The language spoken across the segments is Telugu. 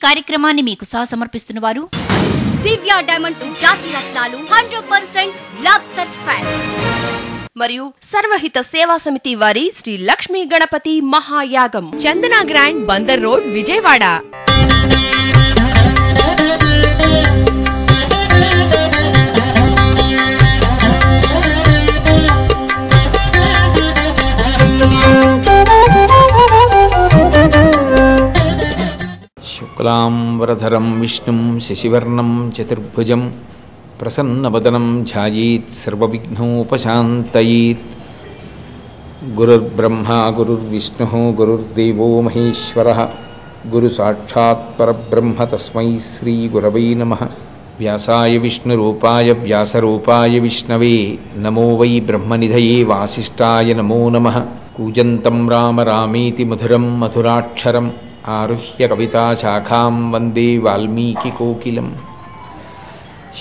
కార్యక్రమాన్ని మీకు సమర్పిస్తున్న వారు దివ్య డైమండ్స్ జాతి రత్నాలు 100% లవ్ సర్టిఫైడ్ మరియు సర్వహిత సేవా సమితి వారి శ్రీ లక్ష్మీ గణపతి మహాయాగం చందన గ్రాండ్ బందర్ రోడ్ విజయవాడ. శుక్లాంబరధరం విష్ణుం శశివర్ణం చతుర్భుజం ప్రసన్నవదనం ధ్యాయేత్ సర్వవిఘ్నోపశాంతయేత్. గురుర్బ్రహ్మా గురుర్విష్ణుః గురుర్దేవో మహేశ్వరః గురుసాక్షాత్ పరబ్రహ్మ తస్మై శ్రీ గురవై నమః. వ్యాసాయ విష్ణురూపాయ వ్యాసరూపాయ విష్ణవే నమో వై బ్రహ్మనిధయే వాసిష్ఠాయ నమో నమః. కూజంతం రామ రామేతి మధురం మధురాక్షరం ఆరుహ్య కవితాశాఖాం వందే వాల్మీకికోకిలం.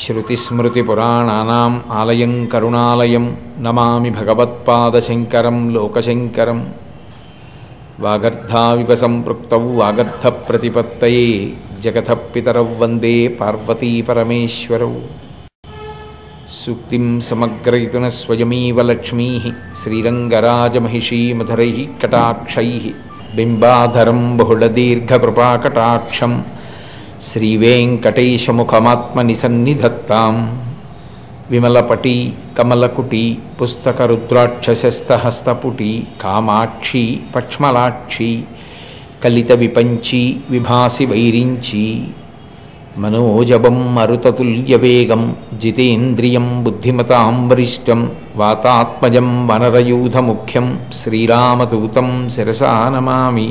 శ్రుతిస్మృతిపురాణానాం ఆలయం కరుణాలయం నమామి భగవత్పాదశంకరం లోకశంకరం. వాగర్ధావివ సంపృక్తౌ వాగర్ధప్రతిపత్తయే జగతః పితరౌ వందే పార్వతీపరమేశ్వరౌ. సూక్తిం సమగ్రయతున స్వయమేవ లక్ష్మీః శ్రీరంగరాజమహిషీ మధురైః కటాక్షైః బింబాధరం బహుళదీర్ఘకృపాకటాక్షం శ్రీవేంకటేశముఖమాత్మనిసన్నిధత్తాం. విమలపటీ కమలకుటీ పుస్తకరుద్రాక్షశస్తహస్తపుటీ కామాక్షి పక్ష్మలాక్షి కలిత విపంచి విభాసి వైరించి. మనోజవం మరుతతుల్యవేగం జితేంద్రియం బుద్ధిమతాం వరిష్టం వాతాత్మజం వనరయూధముఖ్యం శ్రీరామదూతం శిరసా నమామి.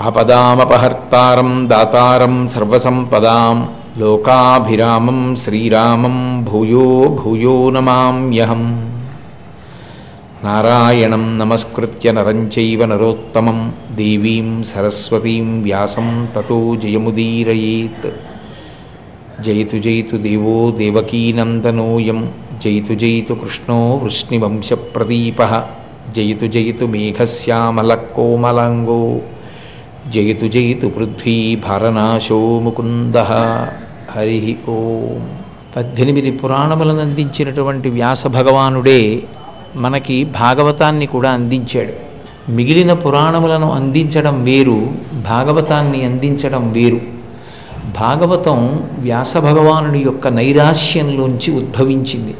ఆపదామపహర్తారం దాతారం సర్వసంపదాం లోకాభిరామం శ్రీరామం భూయో భూయో నమామ్యహం. నారాయణం నమస్కృత్య నరం చైవ నరోత్తమం దేవీం సరస్వతీం వ్యాసం తతో జయముదీరయేత్. జయతు జయతు దేవో దేవకీనందనోయం జయతు జయతు కృష్ణో వృష్ణివంశప్రదీపః జయతు జయతు మేఘశ్యామలకోమలాంగో జయతు జయతు పృథ్వీ భారనాశో ముకుందః. హరి ఓం. 18 పురాణములను అందించినటువంటి వ్యాస భగవానుడే మనకి భాగవతాన్ని కూడా అందించాడు. మిగిలిన పురాణములను అందించడం వేరు, భాగవతాన్ని అందించడం వేరు. భాగవతం వ్యాస భగవానుడి యొక్క నైరాశ్యంలోంచి ఉద్భవించింది.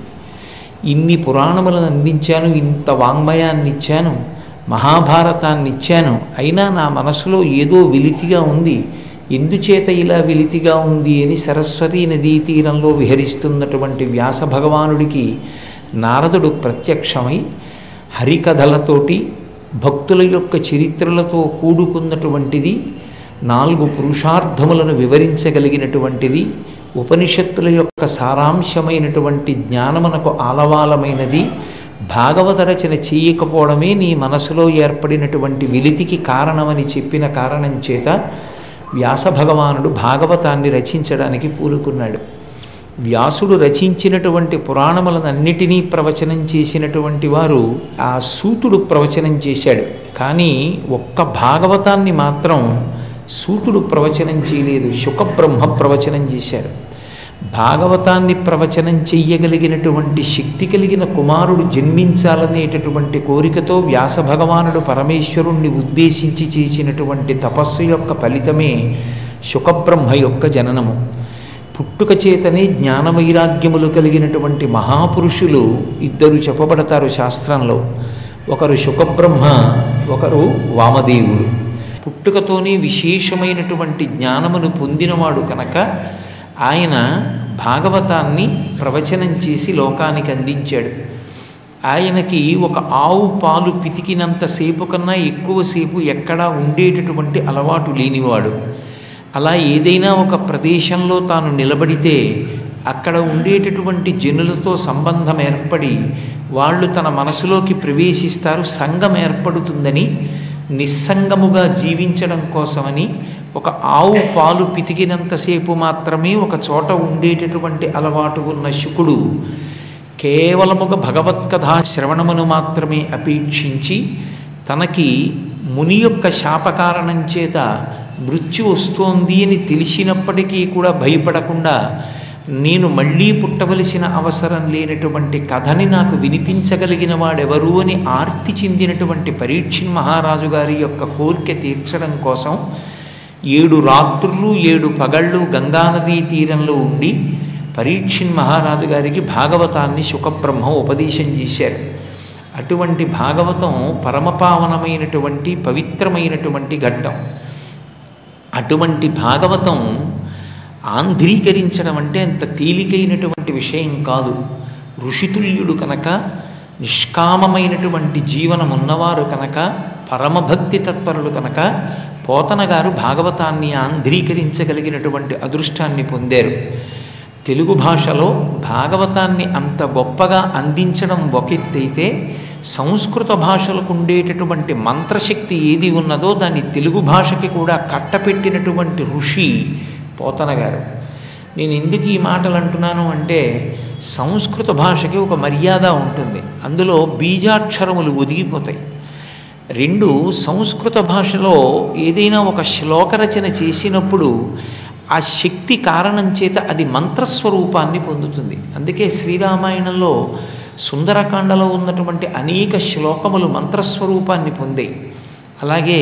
ఇన్ని పురాణములను అందించాను, ఇంత వాంగ్మయాన్ని ఇచ్చాను, మహాభారతాన్ని ఇచ్చాను, అయినా నా మనసులో ఏదో వెలితిగా ఉంది, ఎందుచేత ఇలా వెలితిగా ఉంది అని సరస్వతీ నదీ తీరంలో విహరిస్తున్నటువంటి వ్యాస భగవానుడికి నారదుడు ప్రత్యక్షమై హరికథలతోటి భక్తుల యొక్క చరిత్రలతో కూడుకున్నటువంటిది, 4 పురుషార్థములను వివరించగలిగినటువంటిది, ఉపనిషత్తుల యొక్క సారాంశమైనటువంటి జ్ఞానమునకు ఆలవాలమైనది భాగవత రచన చేయకపోవడమే నీ మనసులో ఏర్పడినటువంటి వెలితికి కారణమని చెప్పిన కారణం చేత వ్యాస భగవానుడు భాగవతాన్ని రచించడానికి పూనుకున్నాడు. వ్యాసుడు రచించినటువంటి పురాణములనన్నిటినీ ప్రవచనం చేసినటువంటి వారు ఆ సూతుడు ప్రవచనం చేశాడు. కానీ ఒక్క భాగవతాన్ని మాత్రం సూతుడు ప్రవచనం చేయలేదు, శుకబ్రహ్మ ప్రవచనం చేశాడు. భాగవతాన్ని ప్రవచనం చెయ్యగలిగినటువంటి శక్తి కలిగిన కుమారుడు జన్మించాలనేటటువంటి కోరికతో వ్యాస భగవానుడు పరమేశ్వరుణ్ణి ఉద్దేశించి చేసినటువంటి తపస్సు యొక్క ఫలితమే శుకబ్రహ్మ యొక్క జననము. పుట్టుక చేతనే జ్ఞానవైరాగ్యములు కలిగినటువంటి మహాపురుషులు 2 చెప్పబడతారు శాస్త్రంలో. ఒకరు శుకబ్రహ్మ, ఒకరు వామదేవుడు. పుట్టుకతోనే విశేషమైనటువంటి జ్ఞానమును పొందినవాడు కనుక ఆయన భాగవతాన్ని ప్రవచనం చేసి లోకానికి అందించాడు. ఆయనకి ఒక ఆవు పాలు పితికినంతసేపు కన్నా ఎక్కువసేపు ఎక్కడా ఉండేటటువంటి అలవాటు లేనివాడు. అలా ఏదైనా ఒక ప్రదేశంలో తాను నిలబడితే అక్కడ ఉండేటటువంటి జనులతో సంబంధం ఏర్పడి వాళ్ళు తన మనసులోకి ప్రవేశిస్తారు, సంఘం ఏర్పడుతుందని, నిస్సంగముగా జీవించడం కోసమని ఒక ఆవు పాలు పితికినంతసేపు మాత్రమే ఒక చోట ఉండేటటువంటి అలవాటు ఉన్న శుకుడు కేవలముగా భగవత్కథా శ్రవణమును మాత్రమే అపేక్షించి తనకి ముని యొక్క శాపకారణం చేత మృత్యు వస్తోంది అని తెలిసినప్పటికీ కూడా భయపడకుండా నేను మళ్ళీ పుట్టవలసిన అవసరం లేనటువంటి కథని నాకు వినిపించగలిగిన వాడెవరు అని ఆర్తి చెందినటువంటి పరీక్షిన్ మహారాజు గారి యొక్క కోరిక తీర్చడం కోసం 7 రాత్రులు 7 పగళ్ళు గంగానదీ తీరంలో ఉండి పరీక్షిన్ మహారాజు గారికి భాగవతాన్ని శుకబ్రహ్మ ఉపదేశం చేశారు. అటువంటి భాగవతం పరమపావనమైనటువంటి పవిత్రమైనటువంటి ఘట్టం. అటువంటి భాగవతం ఆంధ్రీకరించడం అంటే అంత తేలికైనటువంటి విషయం కాదు. ఋషితుల్యుడు కనుక, నిష్కామమైనటువంటి జీవనం ఉన్నవారు కనుక, పరమభక్తి తత్పరులు కనుక పోతన గారు భాగవతాన్ని ఆంధ్రీకరించగలిగినటువంటి అదృష్టాన్ని పొందారు. తెలుగు భాషలో భాగవతాన్ని అంత గొప్పగా అందించడం ఒకెత్తైతే సంస్కృత భాషలకు ఉండేటటువంటి మంత్రశక్తి ఏది ఉన్నదో దాన్ని తెలుగు భాషకి కూడా కట్టపెట్టినటువంటి ఋషి పోతన గారు. నేను ఎందుకు ఈ మాటలు అంటున్నాను అంటే సంస్కృత భాషకి ఒక మర్యాద ఉంటుంది, అందులో బీజాక్షరములు ఒదిగిపోతాయి. 2 సంస్కృత భాషలో ఏదైనా ఒక శ్లోకరచన చేసినప్పుడు ఆ శక్తి కారణం చేత అది మంత్రస్వరూపాన్ని పొందుతుంది. అందుకే శ్రీరామాయణంలో సుందరకాండలో ఉన్నటువంటి అనేక శ్లోకములు మంత్రస్వరూపాన్ని పొందాయి. అలాగే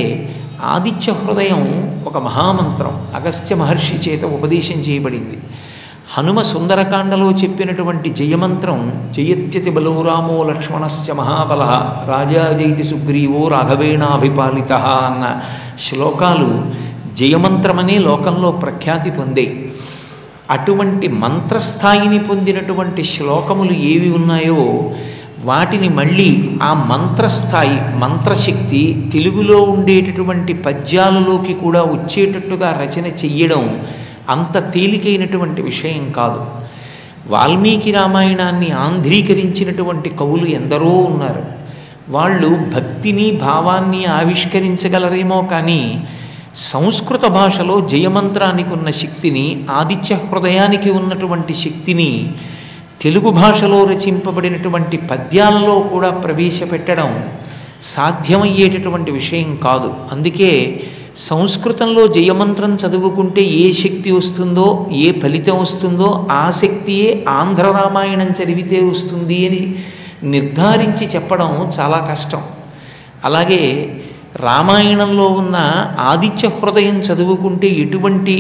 ఆదిత్య హృదయం ఒక మహామంత్రం అగస్త్య మహర్షి చేత ఉపదేశం చేయబడింది. హనుమ సుందరకాండలో చెప్పినటువంటి జయమంత్రం జయత్యతి బలో రామో లక్ష్మణశ్చ మహాబల రాజా జైతి సుగ్రీవో రాఘవేణాభిపాలిత అన్న శ్లోకాలు జయమంత్రమనే లోకంలో ప్రఖ్యాతి పొందాయి. అటువంటి మంత్రస్థాయిని పొందినటువంటి శ్లోకములు ఏవి ఉన్నాయో వాటిని మళ్ళీ ఆ మంత్రస్థాయి మంత్రశక్తి తెలుగులో ఉండేటటువంటి పద్యాలలోకి కూడా వచ్చేటట్టుగా రచన చెయ్యడం అంత తేలికైనటువంటి విషయం కాదు. వాల్మీకి రామాయణాన్ని ఆంధ్రీకరించినటువంటి కవులు ఎందరో ఉన్నారు. వాళ్ళు భక్తిని భావాన్ని ఆవిష్కరించగలరేమో కానీ సంస్కృత భాషలో జయమంత్రానికి ఉన్న శక్తిని, ఆదిత్య హృదయానికి ఉన్నటువంటి శక్తిని తెలుగు భాషలో రచింపబడినటువంటి పద్యాలలో కూడా ప్రవేశపెట్టడం సాధ్యమయ్యేటటువంటి విషయం కాదు. అందుకే సంస్కృతంలో జయమంత్రం చదువుకుంటే ఏ శక్తి వస్తుందో, ఏ ఫలితం వస్తుందో ఆ శక్తియే ఆంధ్ర రామాయణం చదివితే వస్తుంది అని నిర్ధారించి చెప్పడం చాలా కష్టం. అలాగే రామాయణంలో ఉన్న ఆదిత్య హృదయం చదువుకుంటే ఎటువంటి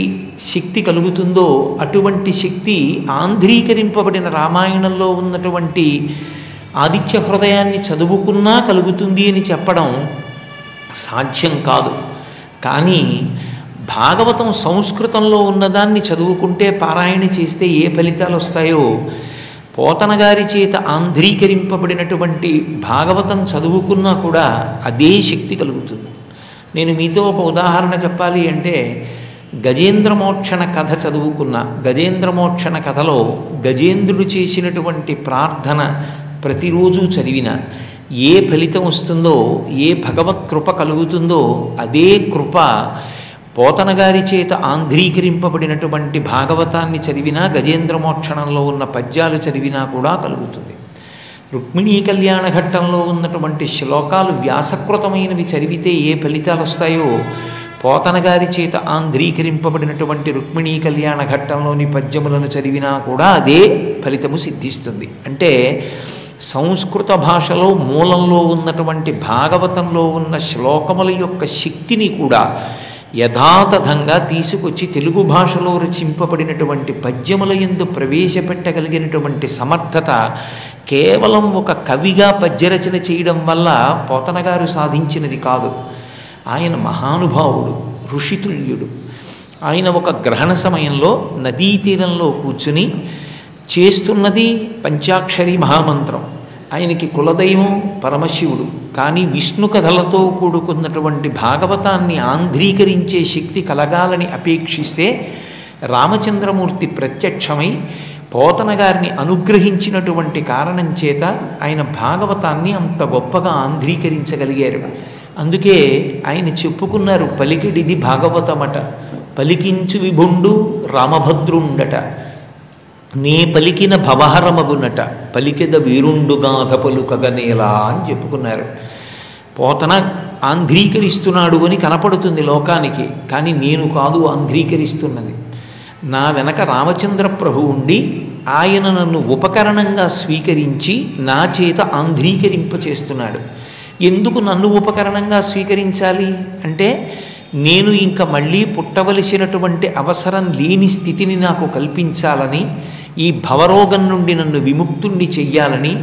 శక్తి కలుగుతుందో అటువంటి శక్తి ఆంధ్రీకరింపబడిన రామాయణంలో ఉన్నటువంటి ఆదిత్య హృదయాన్ని చదువుకున్నా కలుగుతుంది అని చెప్పడం సాధ్యం కాదు. కానీ భాగవతం సంస్కృతంలో ఉన్నదాన్ని చదువుకుంటే పారాయణ చేస్తే ఏ ఫలితాలు వస్తాయో పోతన గారి చేత ఆంధ్రీకరింపబడినటువంటి భాగవతం చదువుకున్నా కూడా అదే శక్తి కలుగుతుంది. నేను మీతో ఒక ఉదాహరణ చెప్పాలి అంటే గజేంద్రమోక్షణ కథ చదువుకున్న గజేంద్రమోక్షణ కథలో గజేంద్రుడు చేసినటువంటి ప్రార్థన ప్రతిరోజు చదివిన ఏ ఫలితం వస్తుందో, ఏ భగవత్ కృప కలుగుతుందో అదే కృప పోతన గారి చేత ఆంధ్రీకరింపబడినటువంటి భాగవతాన్ని చదివినా, గజేంద్రమోక్షణంలో ఉన్న పద్యాలు చదివినా కూడా కలుగుతుంది. రుక్మిణీ కళ్యాణ ఘట్టంలో ఉన్నటువంటి శ్లోకాలు వ్యాసకృతమైనవి చదివితే ఏ ఫలితాలు వస్తాయో పోతన గారి చేత ఆంధ్రీకరింపబడినటువంటి రుక్మిణీ కళ్యాణ ఘట్టంలోని పద్యములను చదివినా కూడా అదే ఫలితము సిద్ధిస్తుంది. అంటే సంస్కృత భాషలో మూలంలో ఉన్నటువంటి భాగవతంలో ఉన్న శ్లోకముల యొక్క శక్తిని కూడా యథాతథంగా తీసుకొచ్చి తెలుగు భాషలో రచింపబడినటువంటి పద్యముల యందు ప్రవేశపెట్టగలిగినటువంటి సమర్థత కేవలం ఒక కవిగా పద్యరచన చేయడం వల్ల పోతన గారు సాధించినది కాదు. ఆయన మహానుభావుడు, ఋషితుల్యుడు. ఆయన ఒక గ్రహణ సమయంలో నదీ తీరంలో కూర్చుని చేస్తున్నది పంచాక్షరి మహామంత్రం. ఆయనకి కులదైవం పరమశివుడు. కానీ విష్ణు కథలతో కూడుకున్నటువంటి భాగవతాన్ని ఆంధ్రీకరించే శక్తి కలగాలని అపేక్షిస్తే రామచంద్రమూర్తి ప్రత్యక్షమై పోతన గారిని అనుగ్రహించినటువంటి కారణం చేత ఆయన భాగవతాన్ని అంత గొప్పగా ఆంధ్రీకరించగలిగారు. అందుకే ఆయన చెప్పుకున్నారు, పలికిడిది భాగవతమట, పలికించు విభుండు రామభద్రుండట, నే పలికిన భవహరమగునట, పలికెద వీరుండుగాథ పలుకగనేలా అని చెప్పుకున్నారు. పోతన ఆంధ్రీకరిస్తున్నాడు అని కనపడుతుంది లోకానికి, కానీ నేను కాదు ఆంధ్రీకరిస్తున్నది. నా వెనక రామచంద్ర ప్రభు ఉండి ఆయన నన్ను ఉపకరణంగా స్వీకరించి నా చేత ఆంధ్రీకరింపచేస్తున్నాడు. ఎందుకు నన్ను ఉపకరణంగా స్వీకరించాలి అంటే, నేను ఇంకా మళ్ళీ పుట్టవలసినటువంటి అవసరం లేని స్థితిని నాకు కల్పించాలని, ఈ భవరోగం నుండి నన్ను విముక్తుణ్ణి చెయ్యాలని,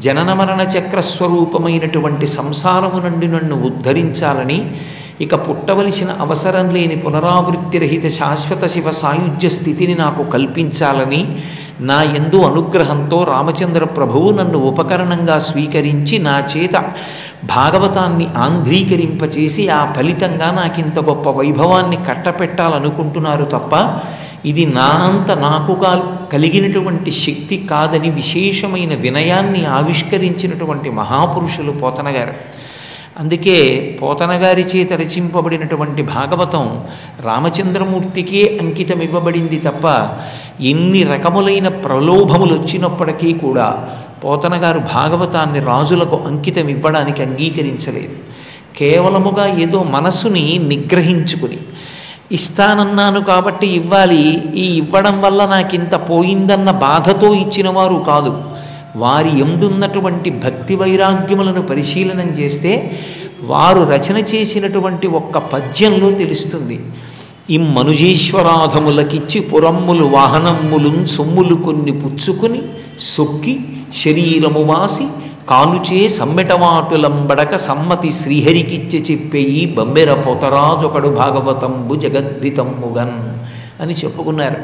జనన మరణ చక్రస్వరూపమైనటువంటి సంసారము నుండి నన్ను ఉద్ధరించాలని, ఇక పుట్టవలసిన అవసరం లేని పునరావృత్తిరహిత శాశ్వత శివ సాయుధ్య స్థితిని నాకు కల్పించాలని నా యందు అనుగ్రహంతో రామచంద్ర ప్రభువు నన్ను ఉపకరణంగా స్వీకరించి నా చేత భాగవతాన్ని ఆంధ్రీకరింపచేసి ఆ ఫలితంగా నాకింత గొప్ప వైభవాన్ని కట్టపెట్టాలనుకుంటున్నారు తప్ప ఇది నా అంత నాకు కలిగినటువంటి శక్తి కాదని విశేషమైన వినయాన్ని ఆవిష్కరించినటువంటి మహాపురుషులు పోతన గారు. అందుకే పోతన గారి చేత రచింపబడినటువంటి భాగవతం రామచంద్రమూర్తికే అంకితం ఇవ్వబడింది తప్ప ఎన్ని రకములైన ప్రలోభములు వచ్చినప్పటికీ కూడా పోతన గారు భాగవతాన్ని రాజులకు అంకితం ఇవ్వడానికి అంగీకరించలేదు. కేవలముగా ఏదో మనసుని నిగ్రహించుకుని ఇస్తానన్నాను కాబట్టి ఇవ్వాలి, ఈ ఇవ్వడం వల్ల నాకింత పోయిందన్న బాధతో ఇచ్చిన వారు కాదు. వారి ఎందున్నటువంటి భక్తి వైరాగ్యములను పరిశీలనం చేస్తే వారు రచన చేసినటువంటి ఒక్క పద్యంలో తెలుస్తుంది. ఇమ్మనుజేశ్వరాధములకిచ్చి పురమ్ములు వాహనమ్ములు సొమ్ములు కొన్ని పుచ్చుకుని సొక్కి శరీరము వాసి కాలుచే సమ్మెటమాటులంబడక సమ్మతి శ్రీహరికిచ్చి చెప్పేయి బమ్మెర పొతరాజొకడు భాగవతంబు జగద్దితమ్ముగన్ అని చెప్పుకున్నారు.